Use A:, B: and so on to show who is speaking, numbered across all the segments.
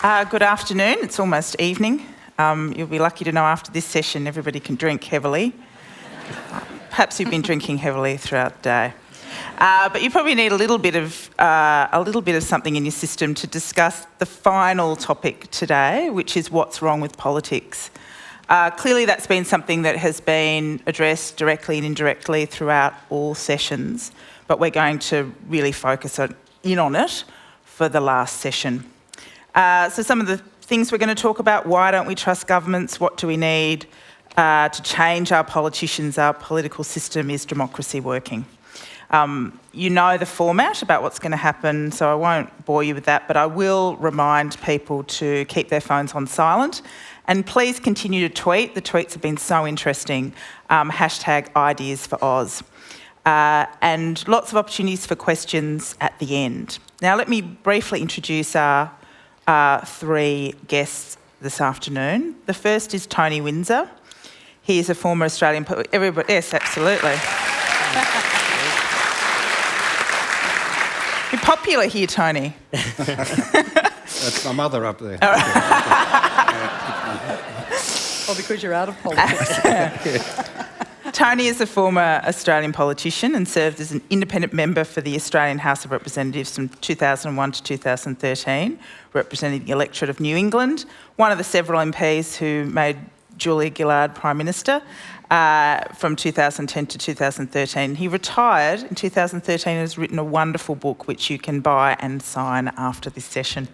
A: Good afternoon. It's almost evening. You'll be lucky to know after this session everybody can drink heavily. Perhaps you've been drinking heavily throughout the day. But you probably need a little bit of something in your system to discuss the final topic today, which is what's wrong with politics. Clearly that's been something that has been addressed directly and indirectly throughout all sessions, but we're going to really focus in on it for the last session. So some of the things we're going to talk about: why don't we trust governments? What do we need to change our politicians, our political system? Is democracy working? You know the format about what's going to happen, so I won't bore you with that, but I will remind people to keep their phones on silent, and please continue to tweet. The tweets have been so interesting. Hashtag Ideas for Oz. And lots of opportunities for questions at the end. Now let me briefly introduce our three guests this afternoon. The first is Tony Windsor. He is a former Australian... Everybody, yes, absolutely. You're popular here, Tony.
B: That's my mother up there.
C: Well, because you're out of politics.
A: Tony is a former Australian politician and served as an independent member for the Australian House of Representatives from 2001 to 2013, representing the electorate of New England, one of the several MPs who made Julia Gillard Prime Minister from 2010 to 2013. He retired in 2013 and has written a wonderful book which you can buy and sign after this session.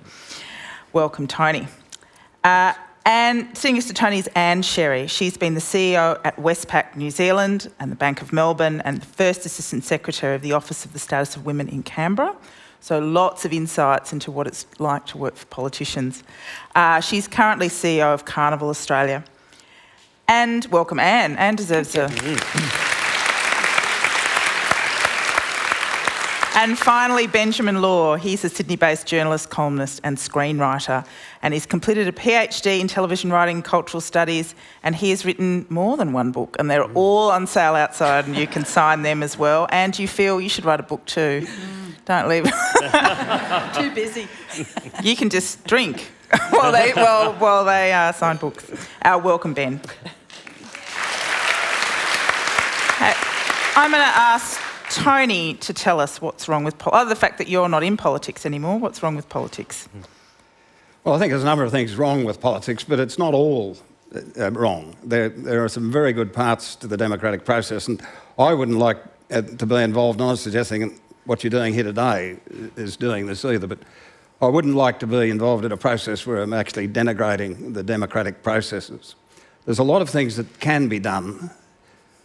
A: Welcome, Tony. And sitting next to Tony is Ann Sherry. She's been the CEO at Westpac New Zealand and the Bank of Melbourne, and the first Assistant Secretary of the Office of the Status of Women in Canberra. So lots of insights into what it's like to work for politicians. She's currently CEO of Carnival Australia. And welcome Ann. Ann deserves a... And finally, Benjamin Law. He's a Sydney-based journalist, columnist and screenwriter, and he's completed a PhD in television writing and cultural studies, and he has written more than one book, and they're all on sale outside and you can sign them as well. And you feel you should write a book too. Don't leave.
C: Too busy.
A: You can just drink while they sign books. Welcome, Ben. I'm going to ask Tony to tell us what's wrong with the fact that you're not in politics anymore. What's wrong with politics?
B: Well, I think there's a number of things wrong with politics, but it's not all wrong. There are some very good parts to the democratic process, and I wouldn't like to be involved, not suggesting what you're doing here today is doing this either, but I wouldn't like to be involved in a process where I'm actually denigrating the democratic processes. There's a lot of things that can be done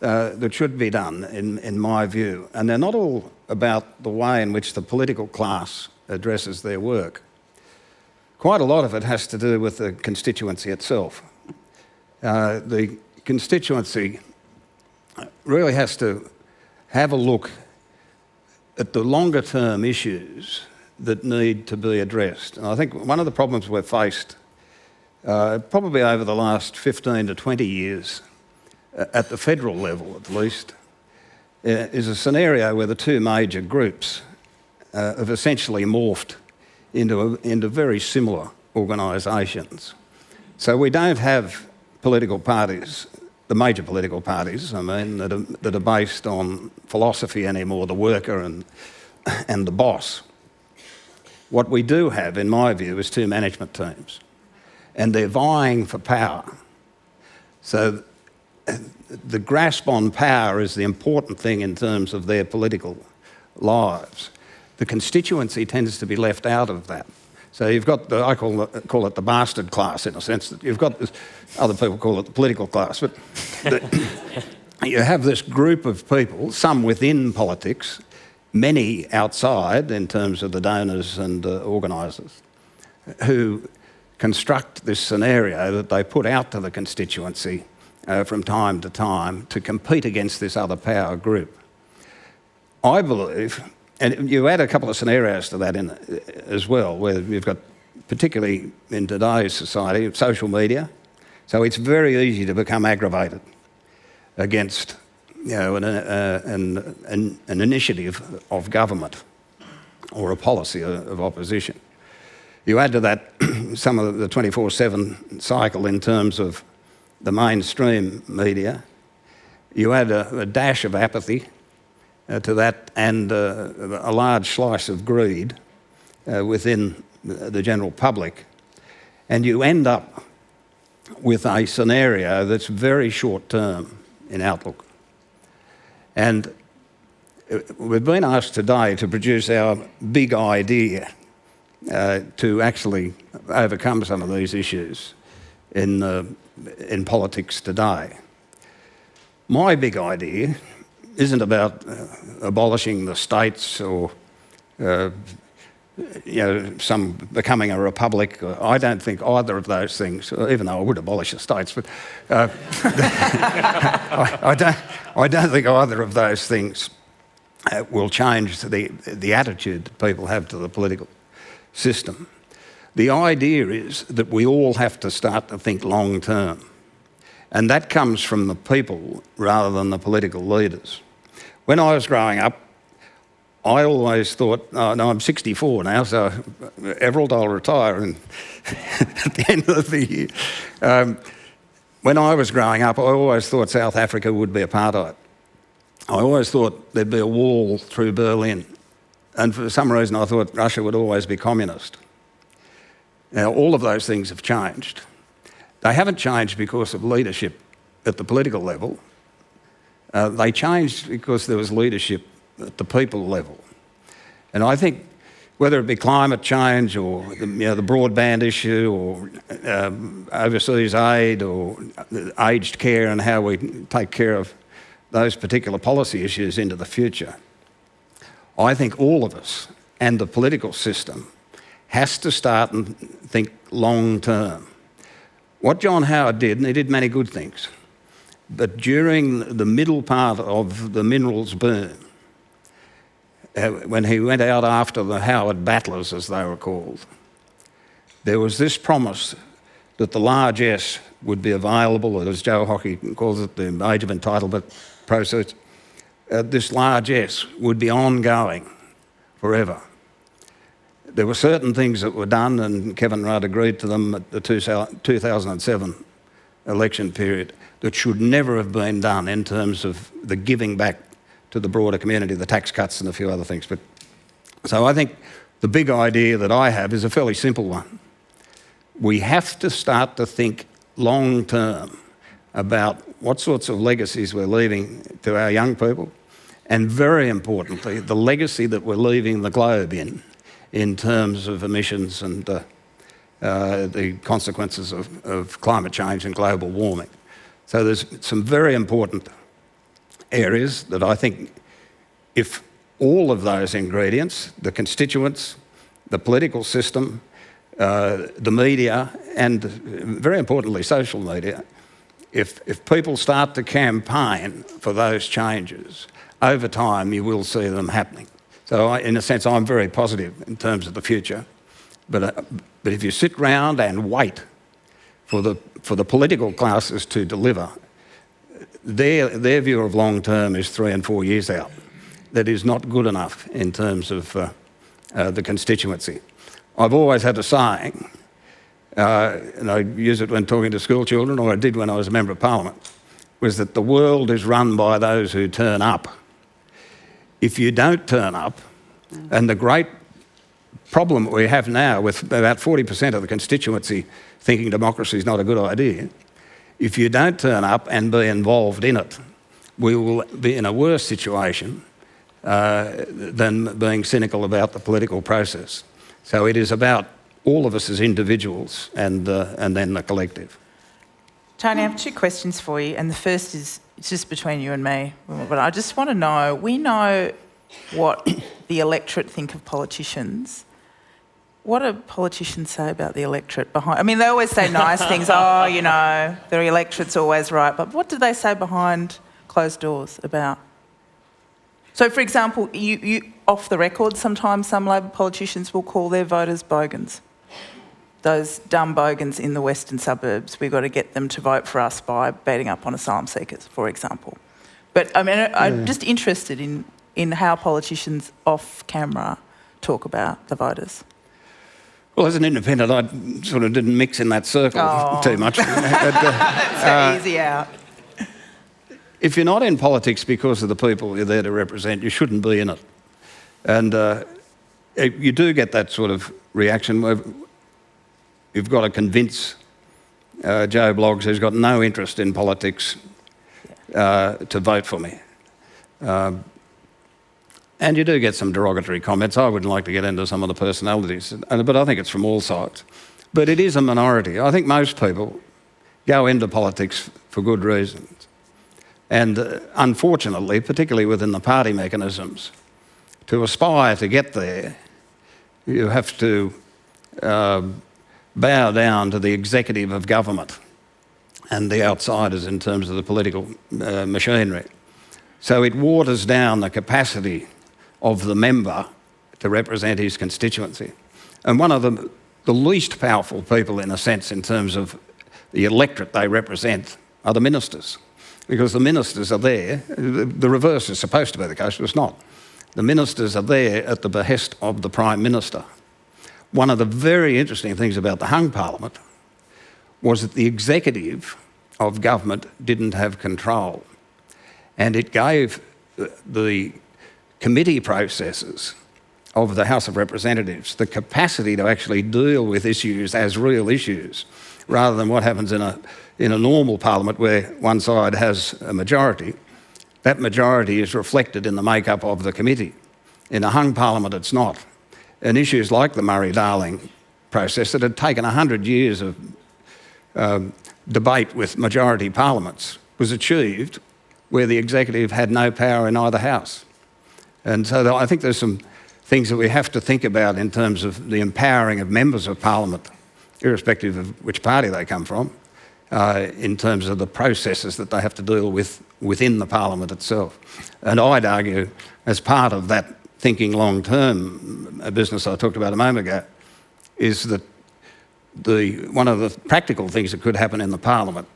B: that should be done, in my view. And they're not all about the way in which the political class addresses their work. Quite a lot of it has to do with the constituency itself. The constituency really has to have a look at the longer term issues that need to be addressed. And I think one of the problems we've faced probably over the last 15 to 20 years, at the federal level at least, is a scenario where the two major groups have essentially morphed into very similar organisations. So we don't have political parties, the major political parties, I mean, that are based on philosophy anymore, the worker and the boss. What we do have, in my view, is two management teams, and they're vying for power. So the grasp on power is the important thing in terms of their political lives. The constituency tends to be left out of that. So you've got I call it the bastard class, in a sense that you've got this, other people call it the political class, but you have this group of people, some within politics, many outside in terms of the donors and organisers, who construct this scenario that they put out to the constituency from time to time to compete against this other power group. I believe, and you add a couple of scenarios to that in as well, where you've got, particularly in today's society, social media. So it's very easy to become aggravated against, you know, an initiative of government or a policy of opposition. You add to that some of the 24/7 cycle in terms of the mainstream media. You add a dash of apathy to that, and a large slice of greed within the general public, and you end up with a scenario that's very short-term in outlook. And we've been asked today to produce our big idea to actually overcome some of these issues in politics today. My big idea isn't about abolishing the states or some becoming a republic. I don't think either of those things, even though I would abolish the states, but I don't think either of those things will change the attitude that people have to the political system. The idea is that we all have to start to think long term, and that comes from the people rather than the political leaders. When I was growing up, I always thought, no, I'm 64 now, so Everald, I'll retire at the end of the year. When I was growing up, I always thought South Africa would be apartheid. I always thought there'd be a wall through Berlin. And for some reason, I thought Russia would always be communist. Now, all of those things have changed. They haven't changed because of leadership at the political level. They changed because there was leadership at the people level. And I think whether it be climate change or the broadband issue or overseas aid or aged care and how we take care of those particular policy issues into the future, I think all of us and the political system has to start and think long term. What John Howard did, and he did many good things, but during the middle part of the minerals boom, when he went out after the Howard battlers, as they were called, there was this promise that the large S would be available, as Joe Hockey calls it, the age of entitlement process. This large S would be ongoing forever. There were certain things that were done, and Kevin Rudd agreed to them at the 2007 election period, that should never have been done in terms of the giving back to the broader community, the tax cuts and a few other things. So I think the big idea that I have is a fairly simple one. We have to start to think long term about what sorts of legacies we're leaving to our young people, and very importantly, the legacy that we're leaving the globe in terms of emissions and the consequences of climate change and global warming. So there's some very important areas that I think if all of those ingredients, the constituents, the political system, the media, and very importantly social media, if people start to campaign for those changes, over time you will see them happening. So in a sense, I'm very positive in terms of the future. But if you sit round and wait for the political classes to deliver, their view of long term is 3 and 4 years out. That is not good enough in terms of the constituency. I've always had a saying, and I use it when talking to school children, or I did when I was a Member of Parliament, was that the world is run by those who turn up. If you don't turn up, and the great problem we have now with about 40% of the constituency thinking democracy is not a good idea, if you don't turn up and be involved in it, we will be in a worse situation than being cynical about the political process. So it is about all of us as individuals and then the collective.
A: Tony, I have 2 questions for you, and the first is it's just between you and me. But I just want to know, we know what the electorate think of politicians. What do politicians say about the electorate behind? I mean, they always say nice things. Oh, the electorate's always right. But what do they say behind closed doors about? So, for example, you off the record, sometimes some Labor politicians will call their voters bogans. Those dumb bogans in the western suburbs, we've got to get them to vote for us by beating up on asylum seekers, for example. But, I mean, I'm just interested in how politicians off camera talk about the voters.
B: Well, as an independent, I sort of didn't mix in that circle too much.
A: It's easy out.
B: If you're not in politics because of the people you're there to represent, you shouldn't be in it. And you do get that sort of reaction where you've got to convince Joe Bloggs, who's got no interest in politics, to vote for me. And you do get some derogatory comments. I wouldn't like to get into some of the personalities, but I think it's from all sides. But it is a minority. I think most people go into politics for good reasons. And unfortunately, particularly within the party mechanisms, to aspire to get there, you have to bow down to the executive of government and the outsiders in terms of the political machinery. So it waters down the capacity of the member to represent his constituency. And one of the least powerful people, in a sense, in terms of the electorate they represent, are the ministers. Because the ministers are there, the reverse is supposed to be the case, but it's not. The ministers are there at the behest of the Prime Minister. One of the very interesting things about the hung parliament was that the executive of government didn't have control. And it gave the committee processes of the House of Representatives the capacity to actually deal with issues as real issues, rather than what happens in a normal parliament where one side has a majority. That majority is reflected in the makeup of the committee. In a hung parliament, it's not. And issues like the Murray-Darling process that had taken 100 years of debate with majority parliaments was achieved where the executive had no power in either house. And so I think there's some things that we have to think about in terms of the empowering of members of parliament, irrespective of which party they come from, in terms of the processes that they have to deal with within the parliament itself. And I'd argue, as part of that thinking long-term business I talked about a moment ago, is that one of the practical things that could happen in the parliament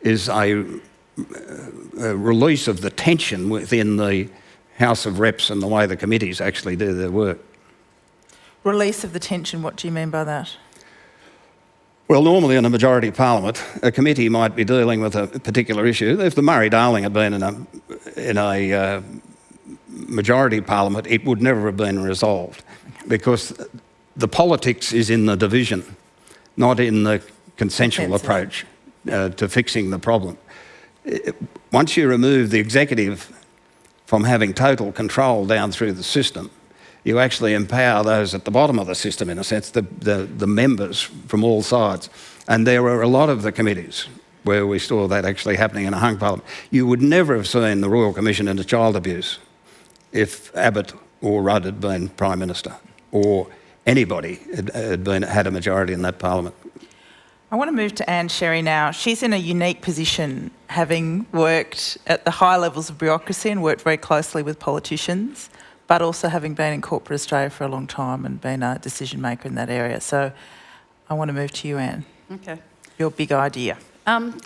B: is a release of the tension within the House of Reps and the way the committees actually do their work.
A: Release of the tension, what do you mean by that?
B: Well, normally in a majority parliament, a committee might be dealing with a particular issue. If the Murray-Darling had been in a majority parliament, it would never have been resolved, because the politics is in the division, not in the consensual approach to fixing the problem. Once you remove the executive from having total control down through the system, you actually empower those at the bottom of the system, in a sense, the members from all sides. And there were a lot of the committees where we saw that actually happening in a hung parliament. You would never have seen the Royal Commission into Child Abuse if Abbott or Rudd had been Prime Minister, or anybody had a majority in that parliament.
A: I want to move to Ann Sherry now. She's in a unique position, having worked at the high levels of bureaucracy and worked very closely with politicians, but also having been in corporate Australia for a long time and been a decision maker in that area. So I want to move to you, Ann.
C: Okay.
A: Your big idea.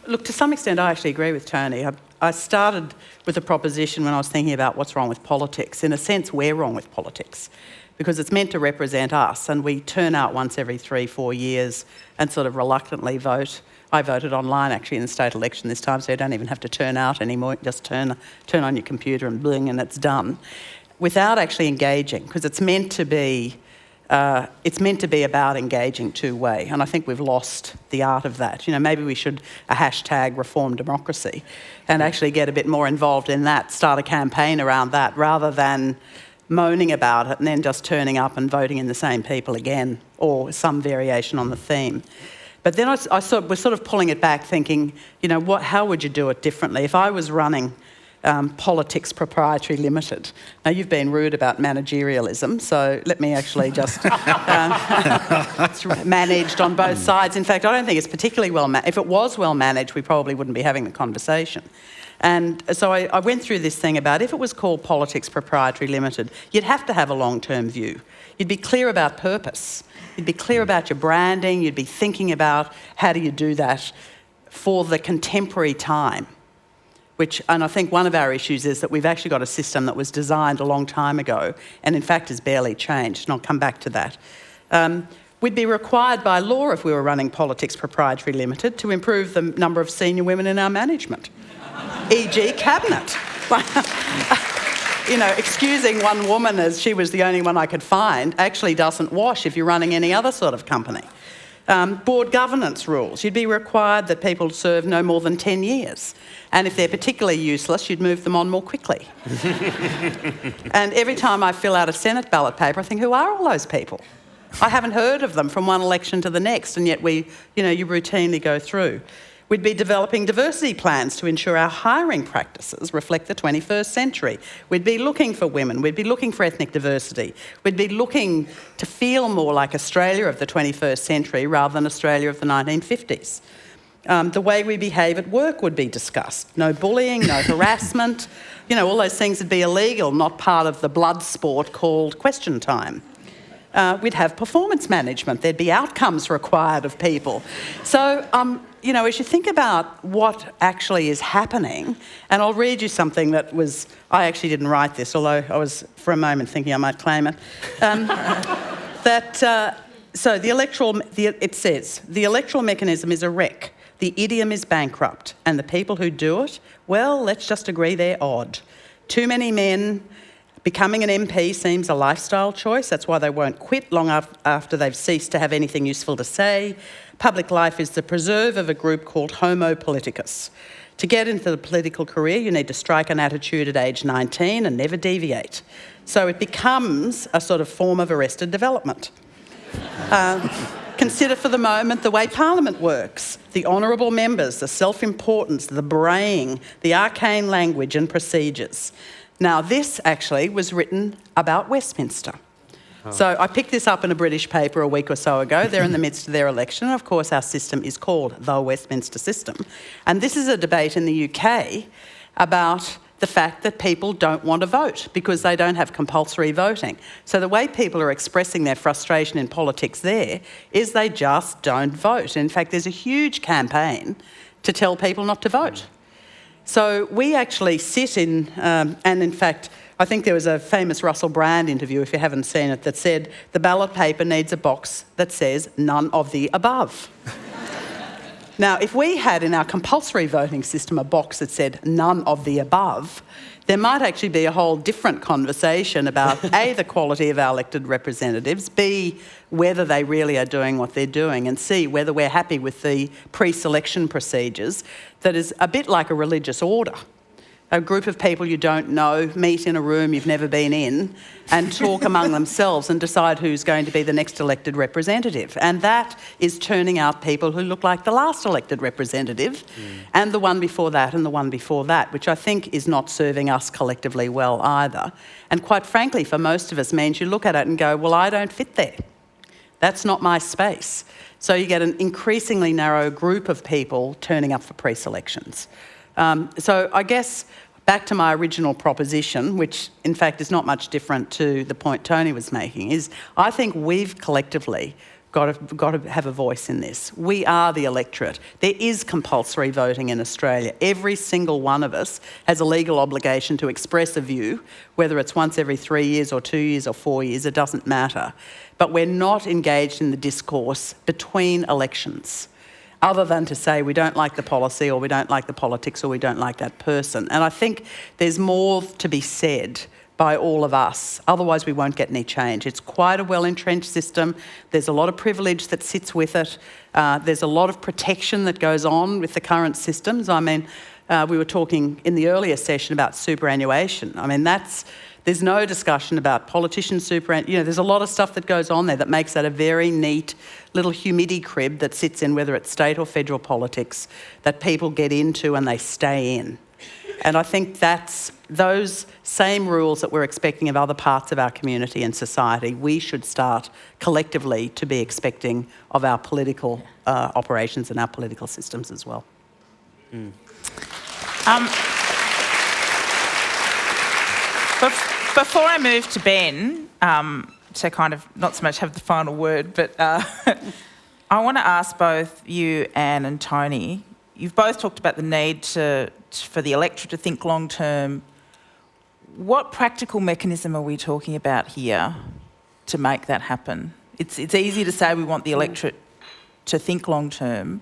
C: Look, to some extent, I actually agree with Tony. I started with a proposition when I was thinking about what's wrong with politics. In a sense, we're wrong with politics, because it's meant to represent us, and we turn out once every 3-4 years and sort of reluctantly vote. I voted online actually in the state election this time, so you don't even have to turn out anymore. Just turn on your computer and bling, and it's done, without actually engaging, because it's meant to be about engaging two-way, and I think we've lost the art of that. You know, maybe we should hashtag reform democracy and actually get a bit more involved in that, start a campaign around that, rather than moaning about it and then just turning up and voting in the same people again, or some variation on the theme. But then we're sort of pulling it back, thinking, you know, how would you do it differently? If I was running Politics Proprietary Limited. Now, you've been rude about managerialism, so let me actually just... it's managed on both sides. In fact, I don't think it's particularly well managed. If it was well managed, we probably wouldn't be having the conversation. And so I went through this thing about, if it was called Politics Proprietary Limited, you'd have to have a long-term view. You'd be clear about purpose. You'd be clear about your branding. You'd be thinking about how do you do that for the contemporary time. And I think one of our issues is that we've actually got a system that was designed a long time ago and in fact has barely changed, and I'll come back to that. We'd be required by law, if we were running Politics Proprietary Limited, to improve the number of senior women in our management, e.g. cabinet. You know, excusing one woman as she was the only one I could find actually doesn't wash if you're running any other sort of company. Board governance rules. You'd be required that people serve no more than 10 years. And if they're particularly useless, you'd move them on more quickly. And every time I fill out a Senate ballot paper, I think, who are all those people? I haven't heard of them from one election to the next, and yet you routinely go through. We'd be developing diversity plans to ensure our hiring practices reflect the 21st century. We'd be looking for women. We'd be looking for ethnic diversity. We'd be looking to feel more like Australia of the 21st century rather than Australia of the 1950s. The way we behave at work would be discussed. No bullying, no harassment. You know, all those things would be illegal, not part of the blood sport called question time. We'd have performance management. There'd be outcomes required of people. So, you know, as you think about what actually is happening, and I'll read you something that was, I actually didn't write this, although I was for a moment thinking I might claim it. It says, the electoral mechanism is a wreck, the idiom is bankrupt, and the people who do it, well, let's just agree they're odd. Too many men. Becoming an MP seems a lifestyle choice. That's why they won't quit long after they've ceased to have anything useful to say. Public life is the preserve of a group called Homo politicus. To get into the political career, you need to strike an attitude at age 19 and never deviate. So it becomes a sort of form of arrested development. Consider for the moment the way Parliament works. The honourable members, the self-importance, the braying, the arcane language and procedures. Now, this actually was written about Westminster. Oh. So I picked this up in a British paper a week or so ago. They're in the midst of their election. Of course, our system is called the Westminster system. And this is a debate in the UK about the fact that people don't want to vote because they don't have compulsory voting. So the way people are expressing their frustration in politics there is they just don't vote. In fact, there's a huge campaign to tell people not to vote. So we actually sit in, and in fact, I think there was a famous Russell Brand interview, if you haven't seen it, that said the ballot paper needs a box that says none of the above. Now, if we had in our compulsory voting system a box that said none of the above, there might actually be a whole different conversation about A, the quality of our elected representatives, B, whether they really are doing what they're doing, and C, whether we're happy with the pre-selection procedures that is a bit like a religious order. A group of people you don't know meet in a room you've never been in and talk among themselves and decide who's going to be the next elected representative. And that is turning out people who look like the last elected representative and the one before that and the one before that, which I think is not serving us collectively well either. And quite frankly, for most of us, means you look at it and go, well, I don't fit there. That's not my space. So you get an increasingly narrow group of people turning up for pre-selections. So I guess back to my original proposition, which in fact is not much different to the point Tony was making, is I think we've collectively got to have a voice in this. We are the electorate. There is compulsory voting in Australia. Every single one of us has a legal obligation to express a view, whether it's once every 3 years or 2 years or 4 years, it doesn't matter. But we're not engaged in the discourse between elections, other than to say we don't like the policy or we don't like the politics or we don't like that person. And I think there's more to be said by all of us, otherwise we won't get any change. It's quite a well-entrenched system. There's a lot of privilege that sits with it. There's a lot of protection that goes on with the current systems. I mean, we were talking in the earlier session about superannuation. I mean, there's no discussion about politician superannuation. You know, there's a lot of stuff that goes on there that makes that a very neat little humidity crib that sits in, whether it's state or federal politics, that people get into and they stay in. And I think that's those same rules that we're expecting of other parts of our community and society, we should start collectively to be expecting of our political operations and our political systems as well.
A: Before I move to Ben, to kind of not so much have the final word, but I want to ask both you, Anne and Tony, you've both talked about the need for the electorate to think long term. What practical mechanism are we talking about here to make that happen? it's easy to say we want the electorate to think long term.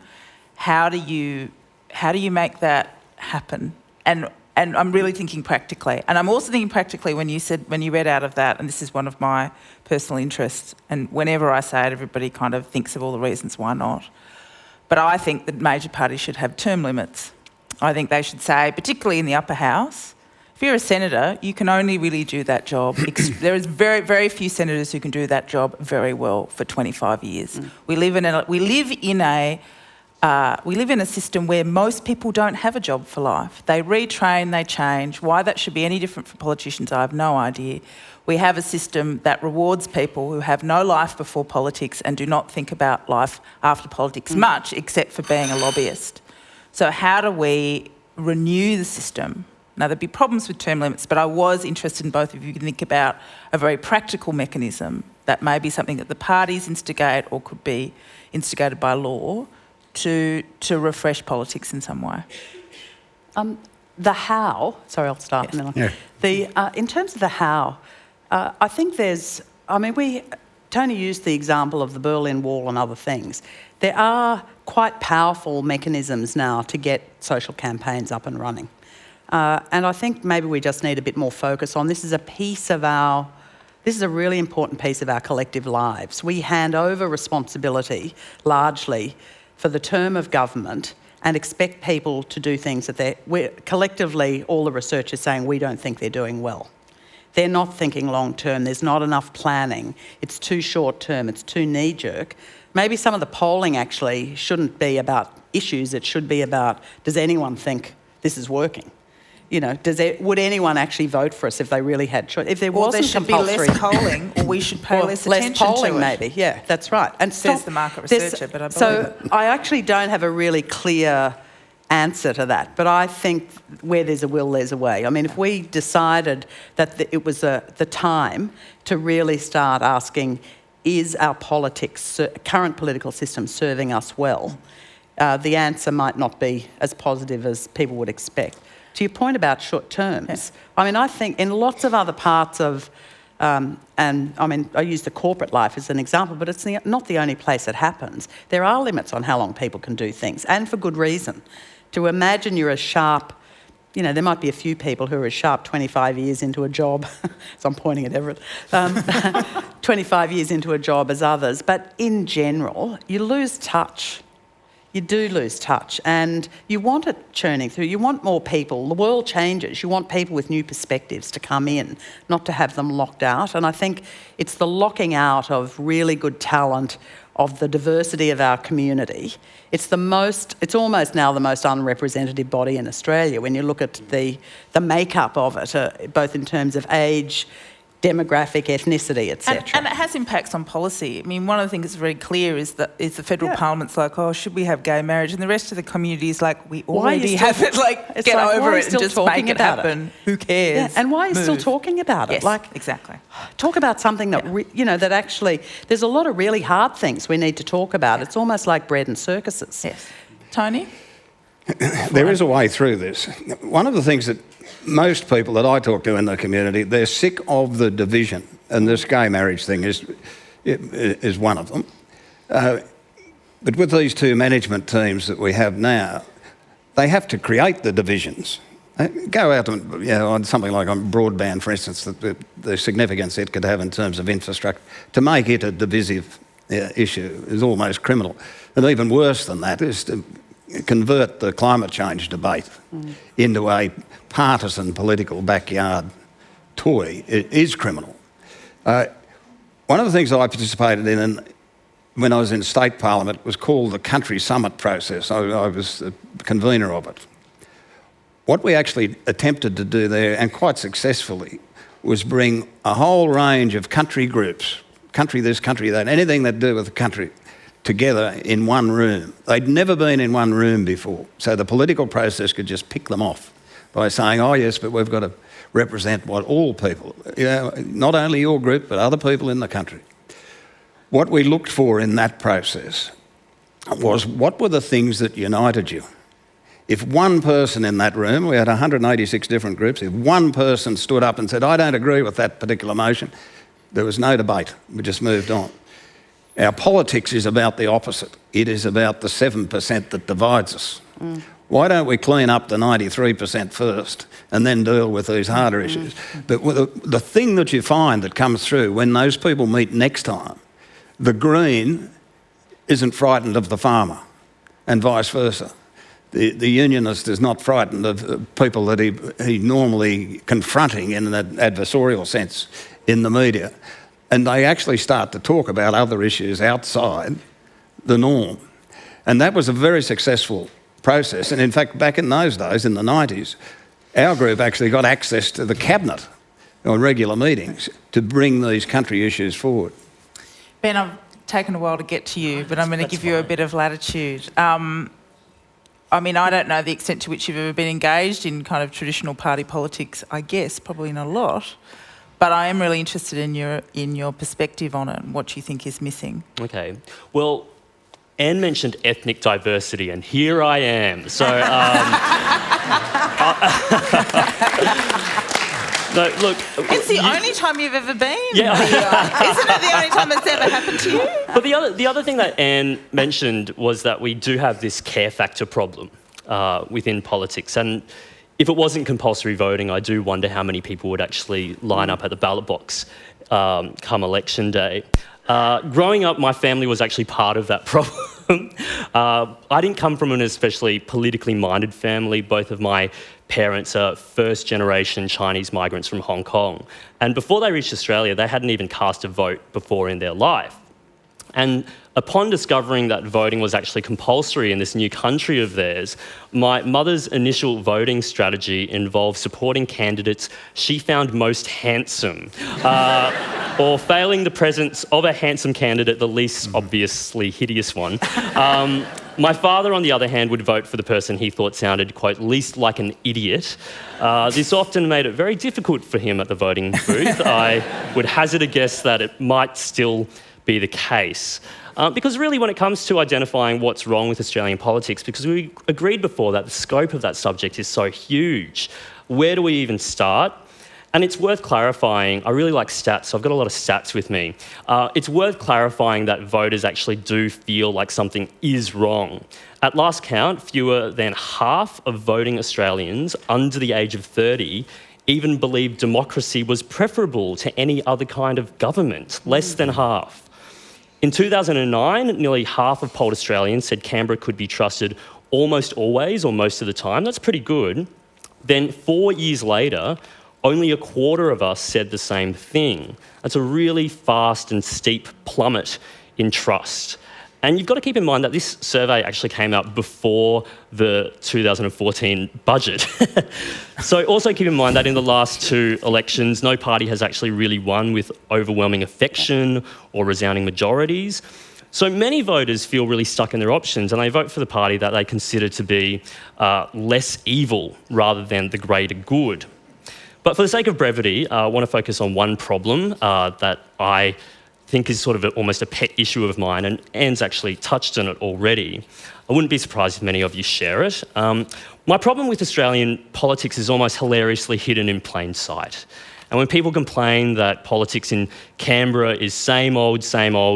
A: How do you make that happen? And I'm really thinking practically. And I'm also thinking practically when you read out of that, and this is one of my personal interests, and whenever I say it, everybody kind of thinks of all the reasons why not. But I think that major parties should have term limits. I think they should say, particularly in the upper house, if you're a senator, you can only really do that job. There is very, very few senators who can do that job very well for 25 years. We live in a system where most people don't have a job for life. They retrain, they change. Why that should be any different for politicians, I have no idea. We have a system that rewards people who have no life before politics and do not think about life after politics much, except for being a lobbyist. So how do we renew the system? Now, there'd be problems with term limits, but I was interested in both of you to think about a very practical mechanism that may be something that the parties instigate or could be instigated by law to refresh politics in some way.
C: The how, sorry, I'll start.
A: Yes.
C: And then in terms of the how, I think Tony used the example of the Berlin Wall and other things. There are quite powerful mechanisms now to get social campaigns up and running. And I think maybe we just need a bit more focus on this is a really important piece of our collective lives. We hand over responsibility largely for the term of government and expect people to do things that collectively, all the research is saying we don't think they're doing well. They're not thinking long term, there's not enough planning, it's too short term, it's too knee-jerk. Maybe some of the polling actually shouldn't be about issues, it should be about, does anyone think this is working? You know, would anyone actually vote for us if they really had choice? If there wasn't
A: there should
C: compulsory,
A: be less polling, or we should pay less attention
C: polling,
A: to it.
C: maybe. Yeah, that's right. And
A: Says the market researcher, but I believe
C: so I actually don't have a really clear answer to that. But I think where there's a will, there's a way. I mean, if we decided that it was the time to really start asking, is our current political system serving us well? The answer might not be as positive as people would expect. To your point about short terms, I mean, I think in lots of other parts of, and I mean, I use the corporate life as an example, but it's not the only place it happens. There are limits on how long people can do things, and for good reason. To imagine you're as sharp, you know, there might be a few people who are as sharp 25 years into a job, so I'm pointing at Everett, 25 years into a job as others, but in general, you lose touch. You do lose touch, and you want it churning through. You want more people. The world changes. You want people with new perspectives to come in, not to have them locked out. And I think it's the locking out of really good talent, of the diversity of our community. It's almost now the most unrepresentative body in Australia when you look at the makeup of it, both in terms of age, demographic, ethnicity, etc.
A: And it has impacts on policy. I mean, one of the things that's very clear is the federal parliament's like, oh, should we have gay marriage? And the rest of the community is like, we already have it. Like, get over it and just make it happen. Who cares?
C: Yeah. And why are you still talking about it?
A: Yes,
C: like,
A: exactly.
C: Talk about something that, that actually, there's a lot of really hard things we need to talk about. It's almost like bread and circuses.
A: Yes. Tony?
B: There is a way through this. One of the things that most people that I talk to in the community, they're sick of the division, and this gay marriage thing is one of them. But with these two management teams that we have now, they have to create the divisions. Go out and, on something like on broadband, for instance, the significance it could have in terms of infrastructure. To make it a divisive issue is almost criminal. And even worse than that is to convert the climate change debate into a partisan political backyard toy. It is criminal. One of the things I participated in when I was in state parliament was called the Country Summit process. I was the convener of it. What we actually attempted to do there, and quite successfully, was bring a whole range of country groups, country this, country that, anything that do with the country, together in one room. They'd never been in one room before, so the political process could just pick them off by saying, oh yes, but we've got to represent what all people, not only your group, but other people in the country. What we looked for in that process was what were the things that united you? If one person in that room, we had 186 different groups, if one person stood up and said, I don't agree with that particular motion, there was no debate, we just moved on. Our politics is about the opposite. It is about the 7% that divides us. Why don't we clean up the 93% first and then deal with these harder issues? But the thing that you find that comes through when those people meet next time, the Green isn't frightened of the farmer and vice versa. The unionist is not frightened of people that he's normally confronting in an adversarial sense in the media. And they actually start to talk about other issues outside the norm. And that was a very successful process. And in fact, back in those days, in the 90s, our group actually got access to the cabinet on regular meetings to bring these country issues forward.
A: Ben, I've taken a while to get to you, but I'm going to give you a bit of latitude. I mean, I don't know the extent to which you've ever been engaged in kind of traditional party politics. I guess probably not a lot. But I am really interested in your perspective on it and what you think is missing.
D: Okay. Well, Anne mentioned ethnic diversity, and here I am. So, no, look.
A: It's the only time you've ever been. Yeah. Isn't it the only time it's ever happened to you?
D: But the other thing that Anne mentioned was that we do have this care factor problem within politics, and if it wasn't compulsory voting, I do wonder how many people would actually line up at the ballot box come election day. Growing up, my family was actually part of that problem. I didn't come from an especially politically minded family. Both of my parents are first-generation Chinese migrants from Hong Kong. And before they reached Australia, they hadn't even cast a vote before in their life. And upon discovering that voting was actually compulsory in this new country of theirs, my mother's initial voting strategy involved supporting candidates she found most handsome, or failing the presence of a handsome candidate, the least obviously hideous one. My father, on the other hand, would vote for the person he thought sounded, quote, least like an idiot. This often made it very difficult for him at the voting booth. I would hazard a guess that it might still be the case. Because really when it comes to identifying what's wrong with Australian politics, because we agreed before that the scope of that subject is so huge, where do we even start? And it's worth clarifying, I really like stats, so I've got a lot of stats with me. It's worth clarifying that voters actually do feel like something is wrong. At last count, fewer than half of voting Australians under the age of 30 even believed democracy was preferable to any other kind of government, less than half. In 2009, nearly half of polled Australians said Canberra could be trusted almost always or most of the time. That's pretty good. Then 4 years later, only a quarter of us said the same thing. That's a really fast and steep plummet in trust. And you've got to keep in mind that this survey actually came out before the 2014 budget. So also keep in mind that in the last 2 elections, no party has actually really won with overwhelming affection or resounding majorities. So many voters feel really stuck in their options and they vote for the party that they consider to be less evil rather than the greater good. But for the sake of brevity, I want to focus on one problem that I think is sort of almost a pet issue of mine, and Anne's actually touched on it already. I wouldn't be surprised if many of you share it. My problem with Australian politics is almost hilariously hidden in plain sight. And when people complain that politics in Canberra is same old,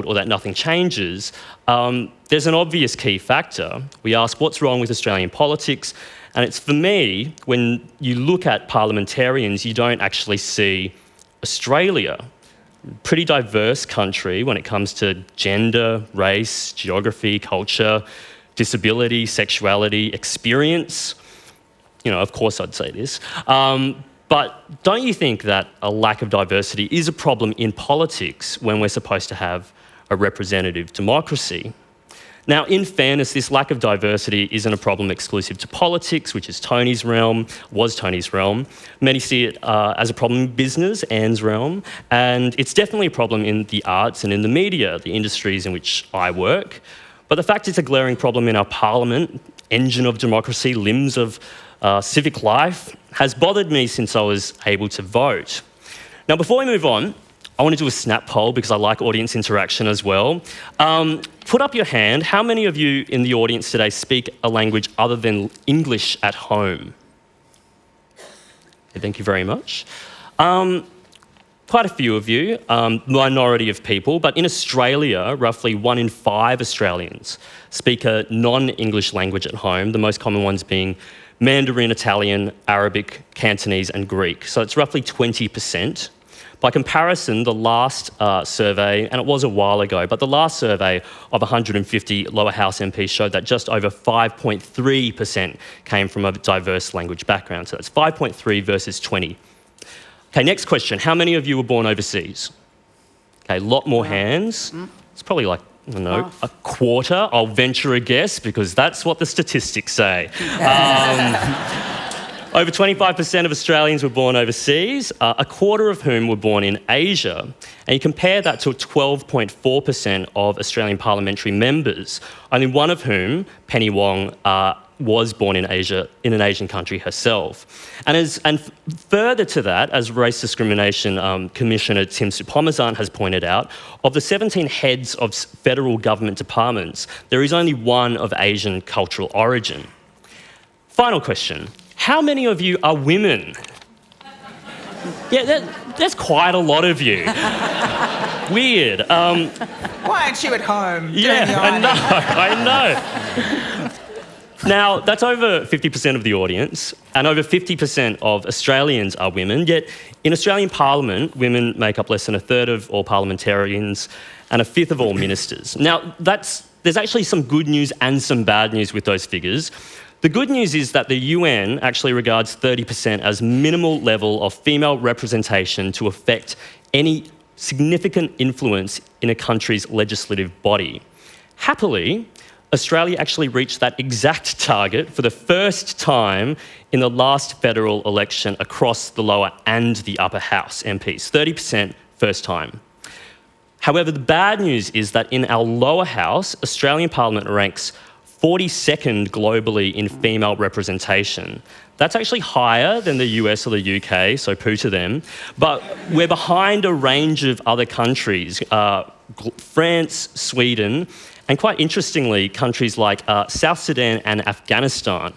D: or that nothing changes, there's an obvious key factor. We ask what's wrong with Australian politics, and it's for me, when you look at parliamentarians, you don't actually see Australia. Pretty diverse country when it comes to gender, race, geography, culture, disability, sexuality, experience. You know, of course I'd say this. But don't you think that a lack of diversity is a problem in politics when we're supposed to have a representative democracy? Now, in fairness, this lack of diversity isn't a problem exclusive to politics, which is Tony's realm, was Tony's realm. Many see it as a problem in business, Anne's realm, and it's definitely a problem in the arts and in the media, the industries in which I work. But the fact it's a glaring problem in our parliament, engine of democracy, limbs of civic life, has bothered me since I was able to vote. Now, before we move on, I want to do a snap poll because I like audience interaction as well. Put up your hand. How many of you in the audience today speak a language other than English at home? Okay, thank you very much. quite a few of you, minority of people, but in Australia, roughly 1 in 5 Australians speak a non-English language at home, the most common ones being Mandarin, Italian, Arabic, Cantonese and Greek. So it's roughly 20%. By comparison, the last survey, and it was a while ago, but the last survey of 150 lower house MPs showed that just over 5.3% came from a diverse language background. So that's 5.3 versus 20. Okay, next question. How many of you were born overseas? Okay, a lot more hands. It's probably like, I don't know, a quarter. I'll venture a guess because that's what the statistics say. Over 25% of Australians were born overseas, a quarter of whom were born in Asia. And you compare that to 12.4% of Australian parliamentary members, only one of whom, Penny Wong, was born in Asia, in an Asian country herself. And further to that, as Race Discrimination Commissioner Tim Soutphommasane has pointed out, of the 17 heads of federal government departments, there is only one of Asian cultural origin. Final question. How many of you are women? Yeah, there's quite a lot of you. Weird.
A: Why aren't you at home?
D: Yeah, I know. Now, that's over 50% of the audience, and over 50% of Australians are women, yet in Australian Parliament, women make up less than a third of all parliamentarians and a fifth of all ministers. Now, there's actually some good news and some bad news with those figures. The good news is that the UN actually regards 30% as minimal level of female representation to affect any significant influence in a country's legislative body. Happily, Australia actually reached that exact target for the first time in the last federal election across the lower and the upper house MPs, 30% first time. However, the bad news is that in our lower house, Australian Parliament ranks 42nd globally in female representation. That's actually higher than the US or the UK, so poo to them. But we're behind a range of other countries, France, Sweden, and quite interestingly, countries like South Sudan and Afghanistan.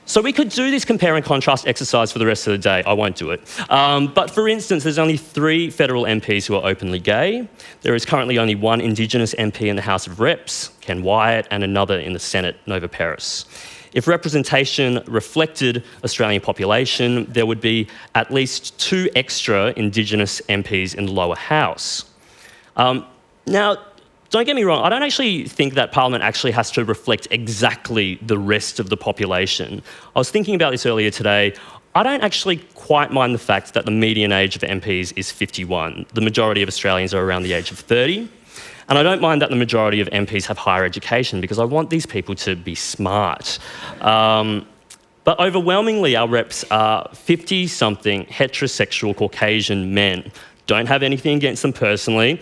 D: So we could do this compare and contrast exercise for the rest of the day. I won't do it. But for instance, there's only 3 federal MPs who are openly gay. There is currently only 1 Indigenous MP in the House of Reps, Ken Wyatt, and another in the Senate, Nova Peris. If representation reflected Australian population, there would be at least 2 extra Indigenous MPs in the lower house. Now, don't get me wrong, I don't actually think that Parliament actually has to reflect exactly the rest of the population. I was thinking about this earlier today. I don't actually quite mind the fact that the median age of MPs is 51. The majority of Australians are around the age of 30. And I don't mind that the majority of MPs have higher education because I want these people to be smart. But overwhelmingly, our reps are 50-something heterosexual Caucasian men. Don't have anything against them personally.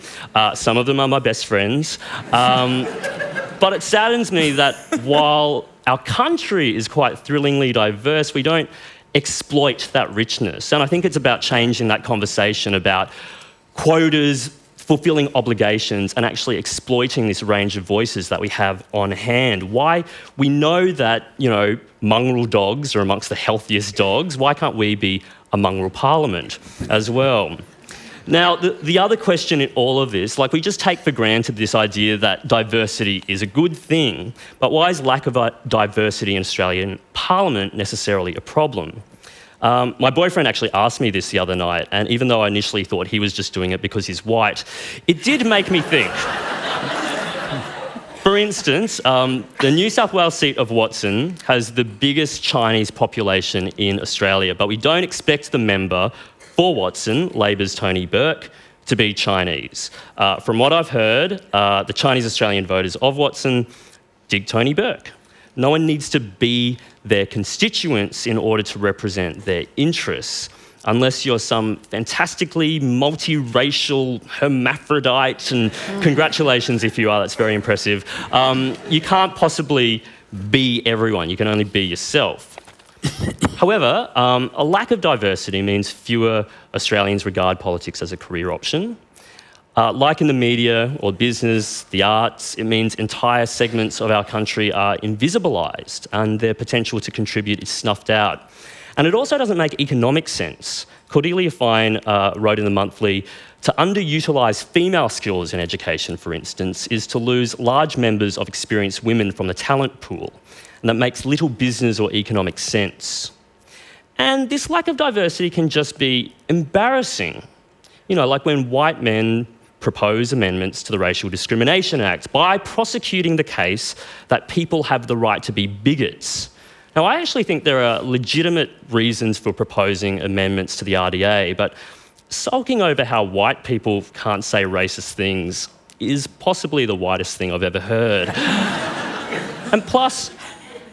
D: Some of them are my best friends. But it saddens me that while our country is quite thrillingly diverse, we don't exploit that richness. And I think it's about changing that conversation about quotas, fulfilling obligations, and actually exploiting this range of voices that we have on hand. Why we know that, mongrel dogs are amongst the healthiest dogs. Why can't we be a mongrel parliament as well? Now, the other question in all of this, we just take for granted this idea that diversity is a good thing, but why is lack of diversity in Australian Parliament necessarily a problem? My boyfriend actually asked me this the other night, and even though I initially thought he was just doing it because he's white, it did make me think. For instance, the New South Wales seat of Watson has the biggest Chinese population in Australia, but we don't expect the member for Watson, Labor's Tony Burke, to be Chinese. From what I've heard, the Chinese Australian voters of Watson dig Tony Burke. No one needs to be their constituents in order to represent their interests, unless you're some fantastically multiracial hermaphrodite, and congratulations if you are, that's very impressive. You can't possibly be everyone, you can only be yourself. However, a lack of diversity means fewer Australians regard politics as a career option. Like in the media or business, the arts, it means entire segments of our country are invisibilised and their potential to contribute is snuffed out. And it also doesn't make economic sense Cordelia Fine wrote in the Monthly, to underutilise female skills in education, for instance, is to lose large members of experienced women from the talent pool, and that makes little business or economic sense. And this lack of diversity can just be embarrassing. You know, like when white men propose amendments to the Racial Discrimination Act by prosecuting the case that people have the right to be bigots. Now, I actually think there are legitimate reasons for proposing amendments to the RDA, but sulking over how white people can't say racist things is possibly the whitest thing I've ever heard. And plus,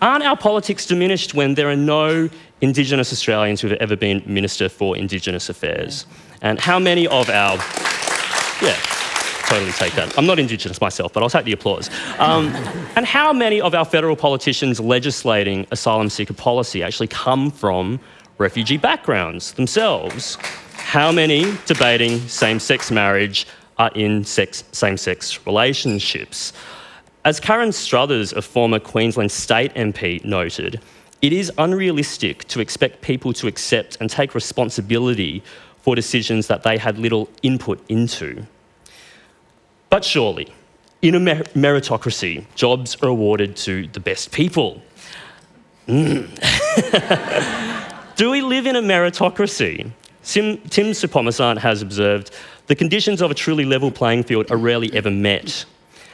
D: aren't our politics diminished when there are no Indigenous Australians who have ever been Minister for Indigenous Affairs? And how many of our... Yeah, totally take that. I'm not Indigenous myself, but I'll take the applause. And how many of our federal politicians legislating asylum seeker policy actually come from refugee backgrounds themselves? How many debating same-sex marriage are in same-sex relationships? As Karen Struthers, a former Queensland State MP, noted, it is unrealistic to expect people to accept and take responsibility for decisions that they had little input into. But surely, in a meritocracy, jobs are awarded to the best people. Do we live in a meritocracy? Tim Supomasan has observed, the conditions of a truly level playing field are rarely ever met.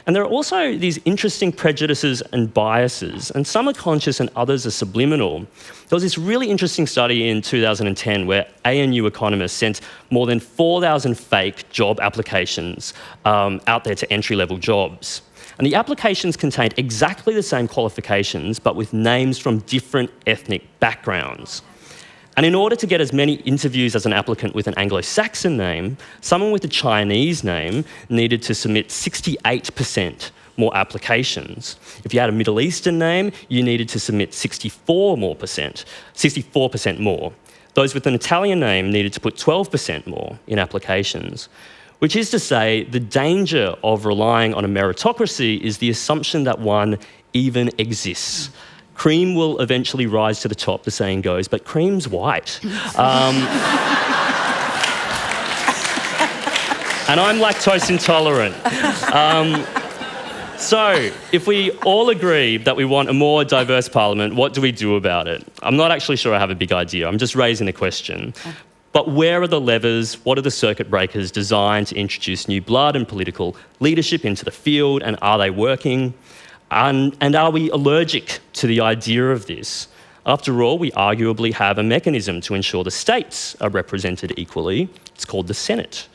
D: And there are also these interesting prejudices and biases, and some are conscious and others are subliminal. There was this really interesting study in 2010 where ANU economists sent more than 4,000 fake job applications out there to entry-level jobs. And the applications contained exactly the same qualifications, but with names from different ethnic backgrounds. And in order to get as many interviews as an applicant with an Anglo-Saxon name, someone with a Chinese name needed to submit 68% more applications. If you had a Middle Eastern name, you needed to submit 64% more. Those with an Italian name needed to put 12% more in applications. Which is to say, the danger of relying on a meritocracy is the assumption that one even exists. Cream will eventually rise to the top, the saying goes, but cream's white. And I'm lactose intolerant. So, if we all agree that we want a more diverse parliament, what do we do about it? I'm not actually sure I have a big idea. I'm just raising the question. But where are the levers? What are the circuit breakers designed to introduce new blood and political leadership into the field? And are they working? And are we allergic to the idea of this? After all, we arguably have a mechanism to ensure the states are represented equally. It's called the Senate.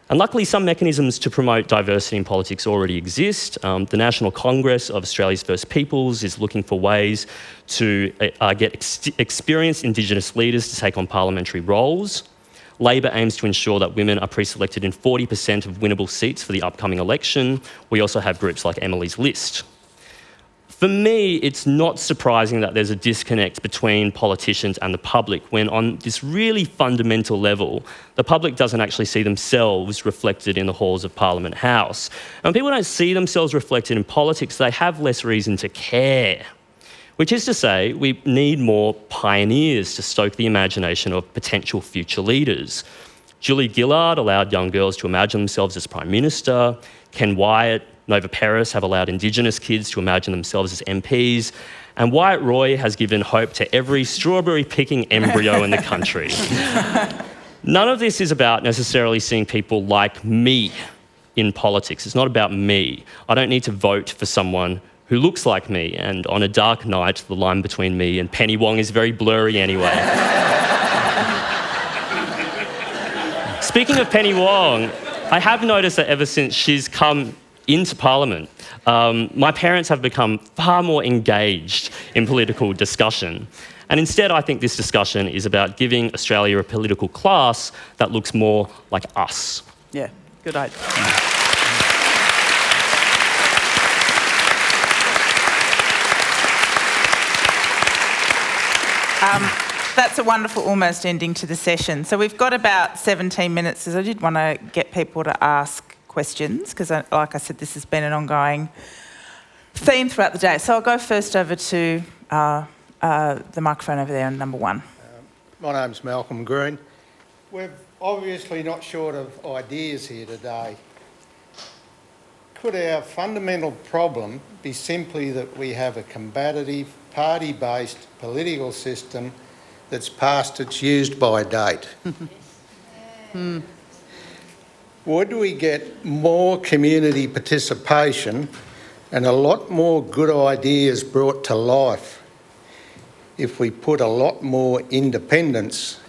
D: And luckily, some mechanisms to promote diversity in politics already exist. The National Congress of Australia's First Peoples is looking for ways to get experienced Indigenous leaders to take on parliamentary roles. Labor aims to ensure that women are pre-selected in 40% of winnable seats for the upcoming election. We also have groups like Emily's List. For me, it's not surprising that there's a disconnect between politicians and the public when, on this really fundamental level, the public doesn't actually see themselves reflected in the halls of Parliament House. And when people don't see themselves reflected in politics, they have less reason to care. Which is to say, we need more pioneers to stoke the imagination of potential future leaders. Julie Gillard allowed young girls to imagine themselves as Prime Minister. Ken Wyatt, Nova Peris have allowed Indigenous kids to imagine themselves as MPs, and Wyatt Roy has given hope to every strawberry-picking embryo in the country. None of this is about necessarily seeing people like me in politics. It's not about me. I don't need to vote for someone who looks like me, and on a dark night, the line between me and Penny Wong is very blurry anyway. Speaking of Penny Wong, I have noticed that ever since she's come into Parliament, my parents have become far more engaged in political discussion. And instead, I think this discussion is about giving Australia a political class that looks more like us.
C: Yeah, good idea.
A: That's a wonderful almost ending to the session. So we've got about 17 minutes, as I did want to get people to ask questions, because like I said, this has been an ongoing theme throughout the day. So I'll go first over to the microphone over there on number one.
E: My name's Malcolm Green. We're obviously not short of ideas here today. Could our fundamental problem be simply that we have a combative, party-based political system that's past its use-by date? Would we get more community participation and a lot more good ideas brought to life if we put a lot more independence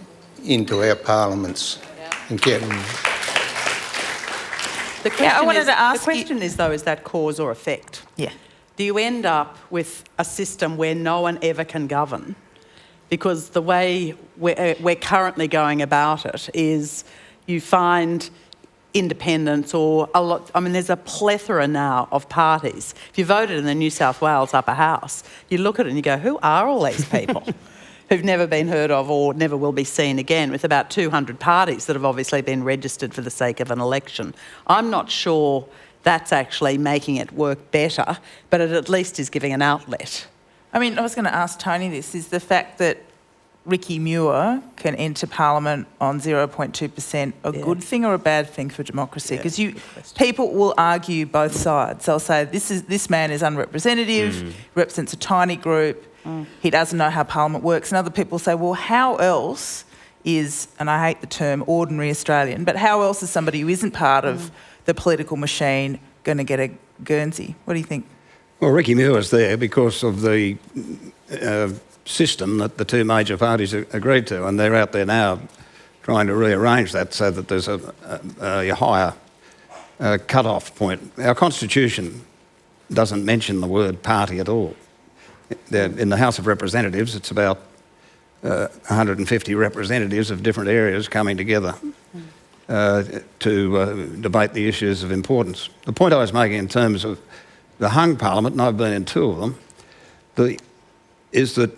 E: into our parliaments? Thank you.
C: The question,
A: I wanted to ask
C: the question is, though, is that cause or effect?
A: Yeah.
C: Do you end up with a system where no one ever can govern? Because the way we're currently going about it is you find independents or a lot... I mean, there's a plethora now of parties. If you voted in the New South Wales upper house, you look at it and you go, who are all these people who've never been heard of or never will be seen again, with about 200 parties that have obviously been registered for the sake of an election? I'm not sure that's actually making it work better, but it at least is giving an outlet.
A: I mean, I was going to ask Tony this, is the fact that Ricky Muir can enter Parliament on 0.2% a good thing or a bad thing for democracy? Because people will argue both sides. They'll say this man is unrepresentative, represents a tiny group, he doesn't know how Parliament works. And other people say, well, how else is, and I hate the term ordinary Australian, but how else is somebody who isn't part of the political machine going to get a Guernsey? What do you think?
B: Well, Ricky Muir's there because of the system that the two major parties agreed to, and they're out there now trying to rearrange that so that there's a higher cut-off point. Our Constitution doesn't mention the word party at all. In the House of Representatives, it's about 150 representatives of different areas coming together to debate the issues of importance. The point I was making in terms of the hung parliament, and I've been in two of them, is that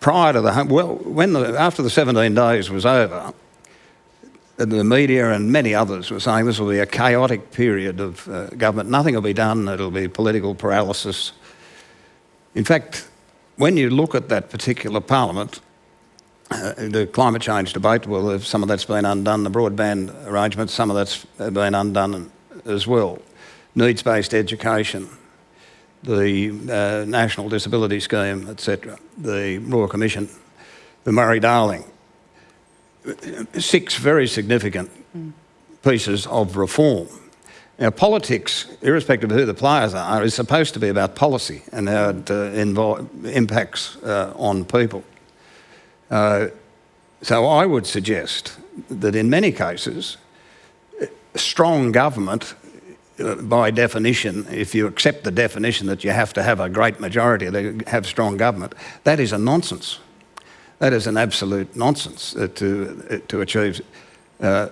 B: prior to the hung, after the 17 days was over, the media and many others were saying this will be a chaotic period of government. Nothing will be done. It'll be political paralysis. In fact, when you look at that particular parliament, the climate change debate, well, some of that's been undone. The broadband arrangements, some of that's been undone as well. Needs-based education, the National Disability Scheme, etc., the Royal Commission, the Murray-Darling. 6 very significant pieces of reform. Now, politics, irrespective of who the players are, is supposed to be about policy and how it impacts on people. So I would suggest that in many cases, strong government, by definition, if you accept the definition that you have to have a great majority to have strong government, that is a nonsense. That is an absolute nonsense to achieve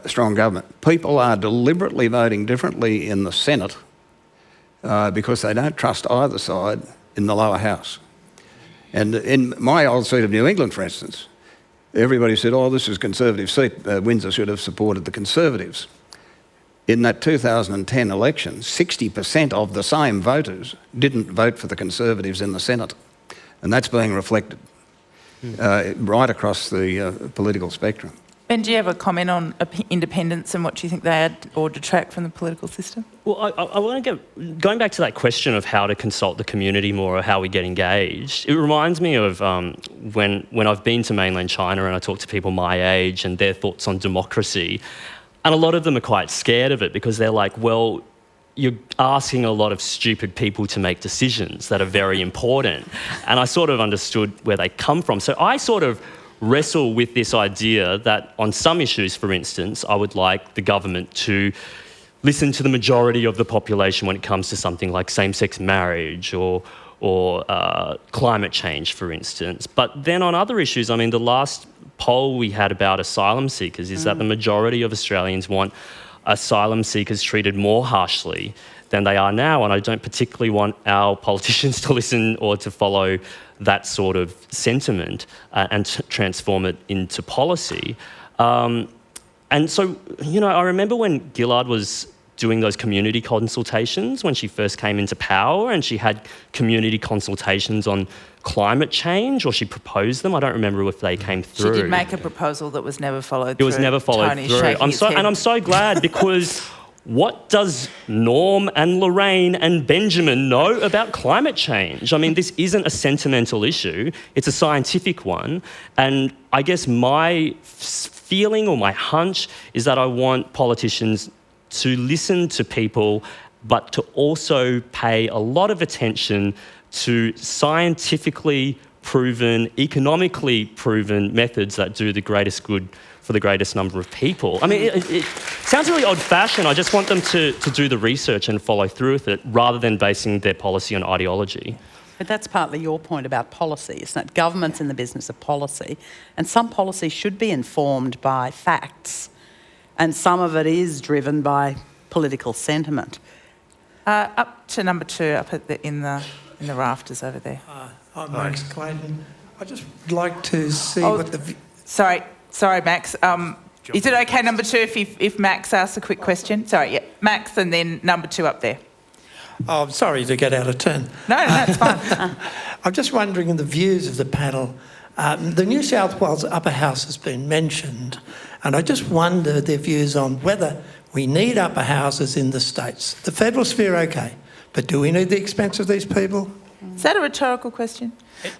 B: strong government. People are deliberately voting differently in the Senate because they don't trust either side in the lower house. And in my old seat of New England, for instance, everybody said, oh, this is a Conservative seat. Windsor should have supported the Conservatives. In that 2010 election, 60% of the same voters didn't vote for the Conservatives in the Senate. And that's being reflected right across the political spectrum.
A: Ben, do you have a comment on independence and what do you think they add or detract from the political system?
D: Well, I want to going back to that question of how to consult the community more or how we get engaged. It reminds me of when I've been to mainland China and I talk to people my age and their thoughts on democracy. And a lot of them are quite scared of it because they're like, well, you're asking a lot of stupid people to make decisions that are very important. And I sort of understood where they come from. So I sort of wrestle with this idea that on some issues, for instance, I would like the government to listen to the majority of the population when it comes to something like same-sex marriage or climate change, for instance. But then on other issues, I mean, the last poll we had about asylum seekers is that the majority of Australians want asylum seekers treated more harshly than they are now, and I don't particularly want our politicians to listen or to follow that sort of sentiment and transform it into policy. And so, you know, I remember when Gillard was doing those community consultations when she first came into power, and she had community consultations on climate change, or she proposed them. I don't remember if they came through.
A: She did make a proposal that was never followed through.
D: It was never followed
A: Tony's
D: through.
A: shaking his head.
D: And I'm so glad, because what does Norm and Lorraine and Benjamin know about climate change? I mean, this isn't a sentimental issue. It's a scientific one. And I guess my feeling or my hunch is that I want politicians to listen to people, but to also pay a lot of attention to scientifically proven, economically proven methods that do the greatest good for the greatest number of people. I mean, it sounds really old-fashioned. I just want them to do the research and follow through with it, rather than basing their policy on ideology.
C: But that's partly your point about policy, isn't it? Government's in the business of policy, and some policy should be informed by facts, and some of it is driven by political sentiment.
A: Up to number 2, up at in the rafters over there.
F: I'm Max Clayton. I just like to see what the...
A: Sorry, Max. Is it okay, number 2, if Max asks a quick question? Sorry, yeah, Max, and then number 2 up there.
F: Oh, I'm sorry to get out of turn.
A: No, it's fine.
F: I'm just wondering, in the views of the panel, the New South Wales upper house has been mentioned, and I just wonder their views on whether we need upper houses in the states. The federal sphere, okay, but do we need the expense of these people?
A: Is that a rhetorical question?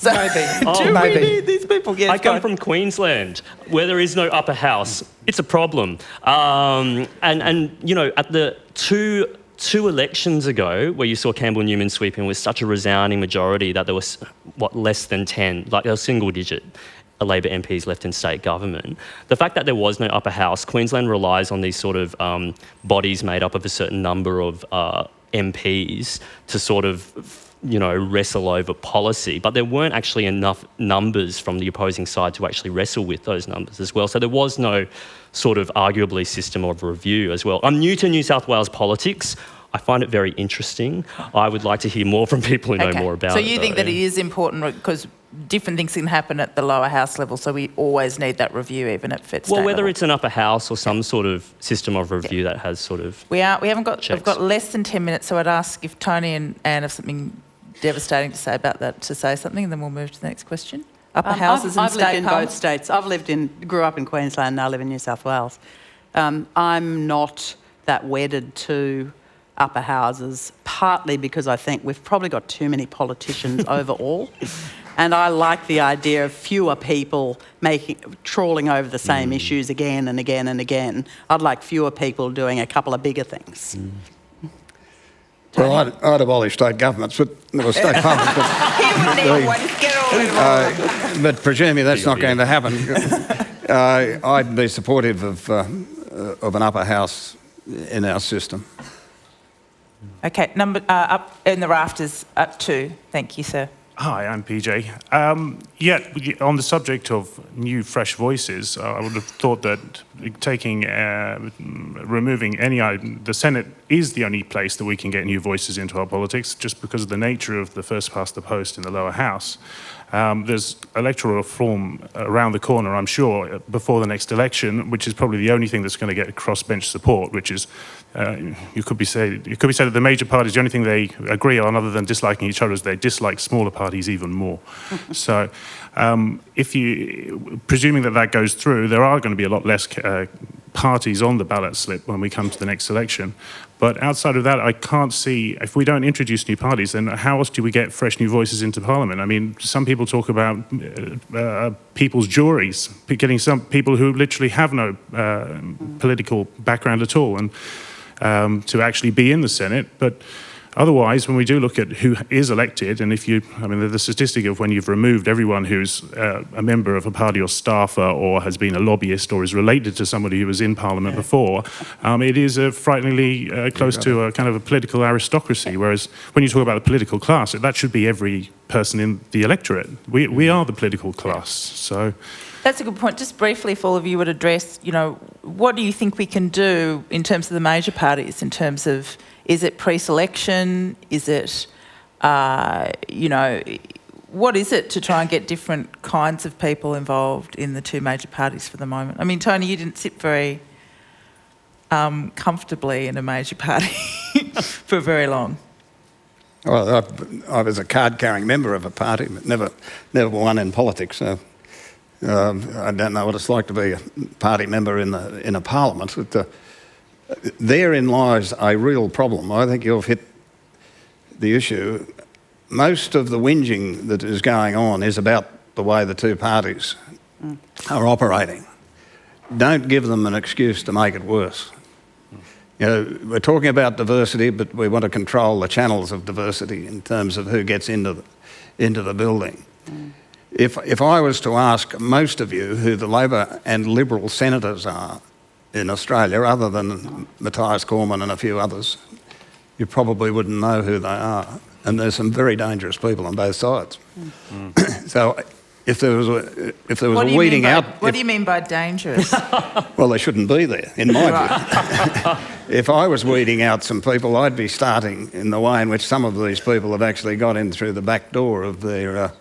F: Maybe.
A: Do we need these people? Yes,
D: I come from Queensland, where there is no upper house. It's a problem. And you know, at the two elections ago, where you saw Campbell Newman sweep in with such a resounding majority that there was, less than 10, like a single digit Labor MPs left in state government. The fact that there was no upper house, Queensland relies on these sort of bodies made up of a certain number of MPs to sort of, you know, wrestle over policy, but there weren't actually enough numbers from the opposing side to actually wrestle with those numbers as well. So there was no sort of arguably system of review as well. I'm new to New South Wales politics. I find it very interesting. I would like to hear more from people who know more about it.
A: So you think that it is important because different things can happen at the lower house level, so we always need that review even at state
D: Well, whether
A: level.
D: it's an upper house or some sort of system of review that has sort of
A: We haven't got.
D: checks.
A: I've got less than 10 minutes, so I'd ask if Tony and Anne have something devastating to say about that, to say something, and then we'll move to the next question. Upper houses and
C: I've lived
A: state
C: in
A: parliament.
C: both states. Grew up in Queensland, now live in New South Wales. I'm not that wedded to upper houses, partly because I think we've probably got too many politicians overall. And I like the idea of fewer people trawling over the same issues again and again and again. I'd like fewer people doing a couple of bigger things.
B: Well, I'd abolish state governments, but state parliaments. But presuming that's not going to happen, I'd be supportive of an upper house in our system.
A: Okay, number up in the rafters, up 2. Thank you, sir.
G: Hi, I'm PJ. On the subject of new, fresh voices, I would have thought that removing the Senate is the only place that we can get new voices into our politics, just because of the nature of the first past the post in the lower house. There's electoral reform around the corner, I'm sure, before the next election, which is probably the only thing that's going to get crossbench support, which is you could be say that the major parties, the only thing they agree on, other than disliking each other, is they dislike smaller parties even more. So, presuming that goes through, there are going to be a lot less parties on the ballot slip when we come to the next election. But outside of that, I can't see, if we don't introduce new parties, then how else do we get fresh new voices into Parliament? I mean, some people talk about people's juries, getting some people who literally have no political background at all, and to actually be in the Senate. But otherwise, when we do look at who is elected, and the statistic of when you've removed everyone who's a member of a party or staffer or has been a lobbyist or is related to somebody who was in Parliament before, it is frighteningly close to a kind of a political aristocracy. Whereas when you talk about the political class, that should be every person in the electorate. We are the political class, so...
A: That's a good point. Just briefly, if all of you would address, what do you think we can do in terms of the major parties, in terms of, is it pre-selection? Is it, what is it to try and get different kinds of people involved in the two major parties for the moment? I mean, Tony, you didn't sit very comfortably in a major party for very long?
B: Well, I was a card-carrying member of a party, but never won in politics. So I don't know what it's like to be a party member in a parliament. But, therein lies a real problem. I think you've hit the issue. Most of the whinging that is going on is about the way the two parties are operating. Don't give them an excuse to make it worse. You know, we're talking about diversity, but we want to control the channels of diversity in terms of who gets into the building. If I was to ask most of you who the Labor and Liberal senators are in Australia, other than Matthias Cormann and a few others, you probably wouldn't know who they are. And there's some very dangerous people on both sides. So if there was a weeding out...
A: What do you mean by dangerous?
B: Well, they shouldn't be there, in my view. If I was weeding out some people, I'd be starting in the way in which some of these people have actually got in through the back door of their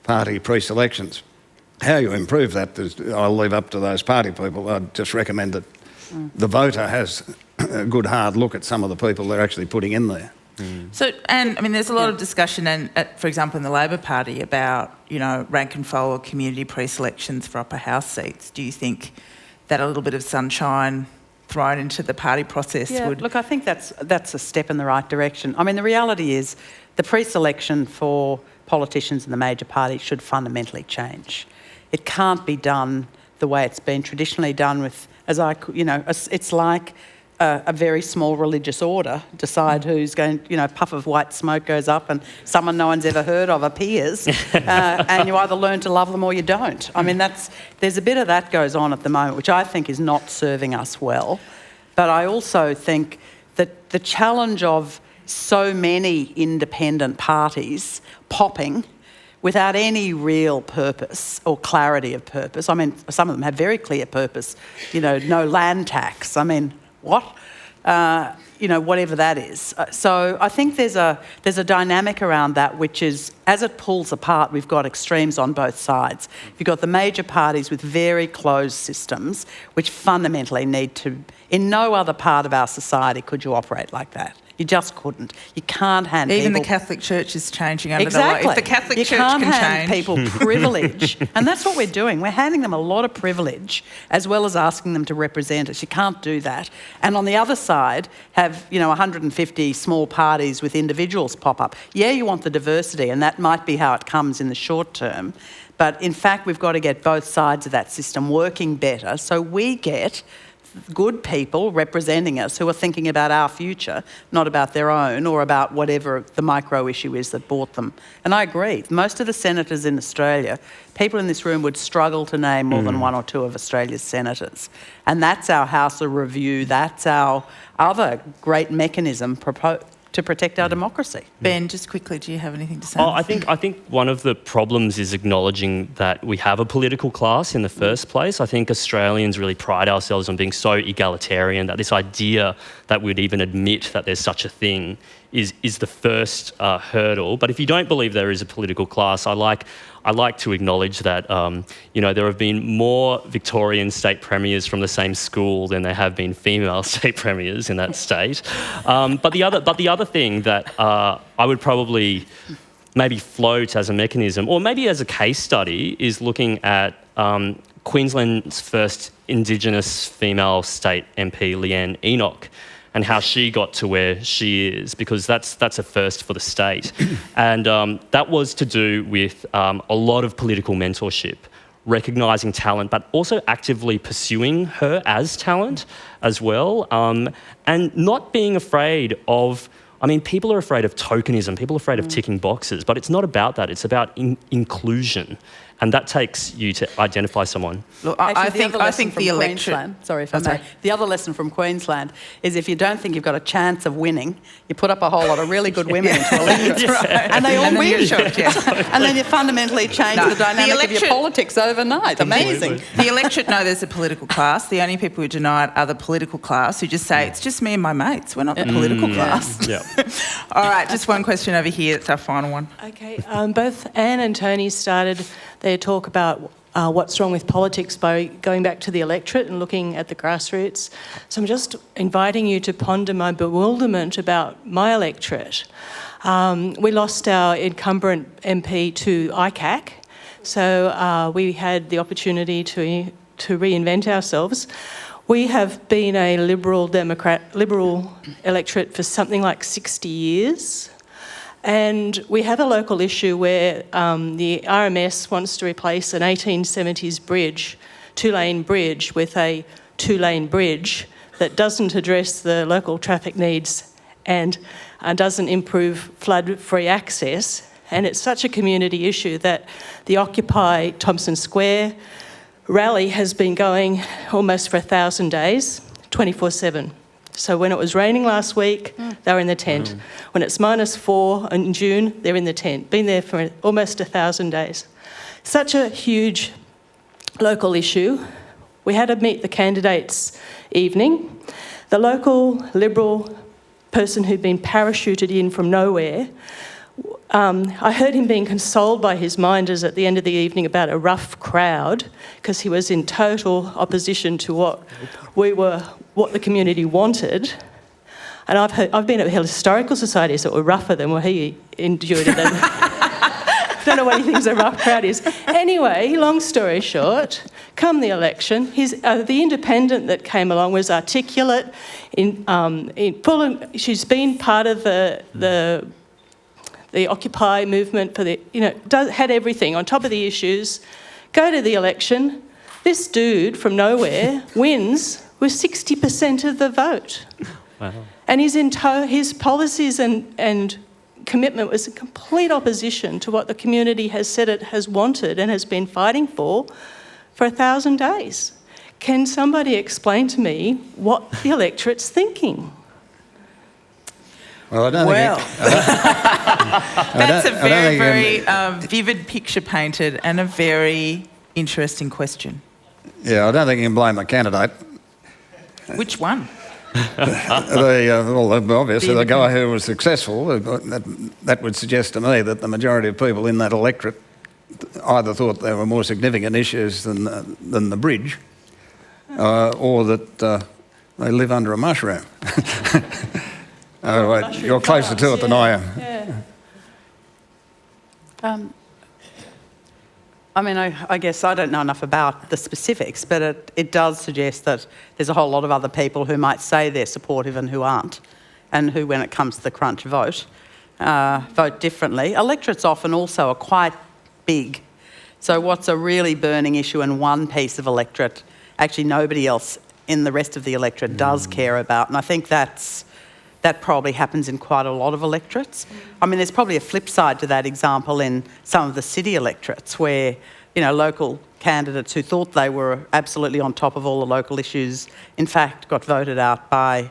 B: party pre-selections. How you improve that, I'll leave up to those party people. I'd just recommend that the voter has a good hard look at some of the people they're actually putting in there.
A: So, and I mean, there's a lot of discussion, for example, in the Labor Party about, you know, rank and file or community pre-selections for upper house seats. Do you think that a little bit of sunshine thrown into the party process would...
C: Look, I think that's a step in the right direction. I mean, the reality is the pre-selection for politicians in the major parties should fundamentally change. It can't be done the way it's been traditionally done with, it's like a very small religious order decide who's going, a puff of white smoke goes up and someone no one's ever heard of appears, and you either learn to love them or you don't. I mean, there's a bit of that goes on at the moment, which I think is not serving us well. But I also think that the challenge of so many independent parties popping without any real purpose or clarity of purpose. I mean, some of them have very clear purpose, no land tax. I mean, what? Whatever that is. So I think there's a dynamic around that, which is, as it pulls apart, we've got extremes on both sides. You've got the major parties with very closed systems, which fundamentally need to... In no other part of our society could you operate like that. You just couldn't. You can't hand
A: Even
C: people...
A: the Catholic Church is changing under
C: exactly.
A: the law. If the Catholic Church
C: can change... You can't
A: change...
C: hand people privilege. And that's what we're doing. We're handing them a lot of privilege as well as asking them to represent us. You can't do that. And on the other side, have, 150 small parties with individuals pop up. Yeah, you want the diversity, and that might be how it comes in the short term. But in fact, we've got to get both sides of that system working better so we get good people representing us who are thinking about our future, not about their own or about whatever the micro issue is that brought them. And I agree, most of the senators in Australia, people in this room would struggle to name more than one or two of Australia's senators. And that's our House of Review, that's our other great mechanism to protect our democracy.
A: Ben, just quickly, do you have anything to say?
D: I think one of the problems is acknowledging that we have a political class in the first place. I think Australians really pride ourselves on being so egalitarian that this idea that we'd even admit that there's such a thing is the first hurdle. But if you don't believe there is a political class, I like to acknowledge that there have been more Victorian state premiers from the same school than there have been female state premiers in that state. But the other thing that I would probably maybe float as a mechanism, or maybe as a case study, is looking at Queensland's first Indigenous female state MP, Leanne Enoch, and how she got to where she is, because that's a first for the state. And that was to do with a lot of political mentorship, recognising talent, but also actively pursuing her as talent as well, and not being afraid of... people are afraid of tokenism, people are afraid of ticking boxes, but it's not about that, it's about inclusion. And that takes you to identify someone.
A: Look,
C: Actually,
A: I think the election...
C: Sorry, if I may. The other lesson from Queensland is if you don't think you've got a chance of winning, you put up a whole lot of really good women into elections.
A: Right.
C: And they all
A: and
C: win.
A: Then you're shocked,
C: And then you fundamentally change the dynamic of your politics overnight. Amazing.
A: The electorate know there's a political class. The only people who deny it are the political class who just say, it's just me and my mates. We're not the political class.
D: Yeah.
A: All right, just one question over here. It's our final one.
H: Okay, both Anne and Tony started their talk about what's wrong with politics by going back to the electorate and looking at the grassroots. So I'm just inviting you to ponder my bewilderment about my electorate. We lost our incumbent MP to ICAC, so we had the opportunity to reinvent ourselves. We have been a Liberal electorate for something like 60 years. And we have a local issue where the RMS wants to replace an 1870s bridge, two-lane bridge, with a two-lane bridge that doesn't address the local traffic needs and doesn't improve flood-free access. And it's such a community issue that the Occupy Thompson Square rally has been going almost for 1,000 days, 24/7. So when it was raining last week, they were in the tent. When it's -4 in June, they're in the tent. Been there for almost 1,000 days. Such a huge local issue. We had a meet the candidates evening. The local Liberal person who'd been parachuted in from nowhere, I heard him being consoled by his minders at the end of the evening about a rough crowd, because he was in total opposition to what the community wanted. And I've been at historical societies that were rougher than what he endured. I don't know what he thinks a rough crowd is. Anyway, long story short, come the election, the independent that came along was articulate. She's been part of the Occupy movement had everything on top of the issues. Go to the election. This dude from nowhere wins with 60% of the vote.
D: Wow.
H: And his policies and commitment was in complete opposition to what the community has said it has wanted and has been fighting for 1,000 days. Can somebody explain to me what the electorate's thinking?
B: Well, I don't
A: That's a very,
B: think
A: very vivid picture painted and a very interesting question.
B: Yeah, I don't think you can blame the candidate.
A: Which one?
B: Obviously, the guy who was successful, that would suggest to me that the majority of people in that electorate either thought there were more significant issues than the bridge, or that they live under a mushroom. You're closer to it than I am.
C: Yeah. I guess I don't know enough about the specifics, but it does suggest that there's a whole lot of other people who might say they're supportive and who aren't, and who, when it comes to the crunch, vote differently. Electorates often also are quite big. So what's a really burning issue in one piece of electorate, actually nobody else in the rest of the electorate does care about. And I think that probably happens in quite a lot of electorates. I mean, there's probably a flip side to that example in some of the city electorates where, local candidates who thought they were absolutely on top of all the local issues, in fact, got voted out by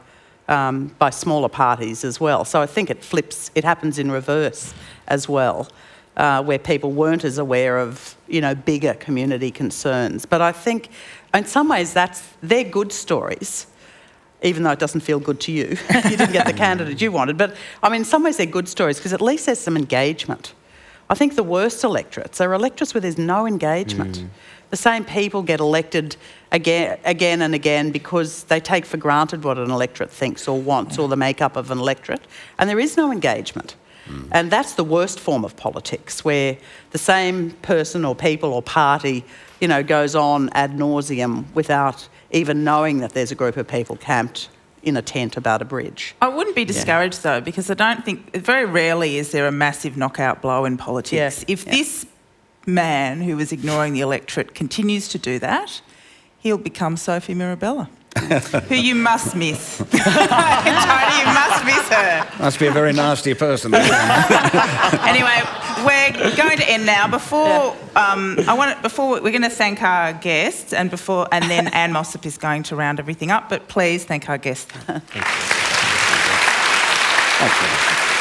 C: smaller parties as well. So I think it happens in reverse as well, where people weren't as aware of, bigger community concerns. But I think in some ways they're good stories, even though it doesn't feel good to you. You didn't get the candidate you wanted. But, in some ways they're good stories because at least there's some engagement. I think the worst electorates are electorates where there's no engagement. The same people get elected again and again because they take for granted what an electorate thinks or wants or the makeup of an electorate, and there is no engagement. And that's the worst form of politics, where the same person or people or party, goes on ad nauseum without even knowing that there's a group of people camped in a tent about a bridge.
A: I wouldn't be discouraged though, because I don't think, very rarely is there a massive knockout blow in politics. If this man who was ignoring the electorate continues to do that, he'll become Sophie Mirabella, who you must miss. Tony, you must miss her.
B: Must be a very nasty person.
A: Anyway, we're going to end now. Before we're going to thank our guests, and then Anne Mossop is going to round everything up. But please thank our guests.
B: Thank you.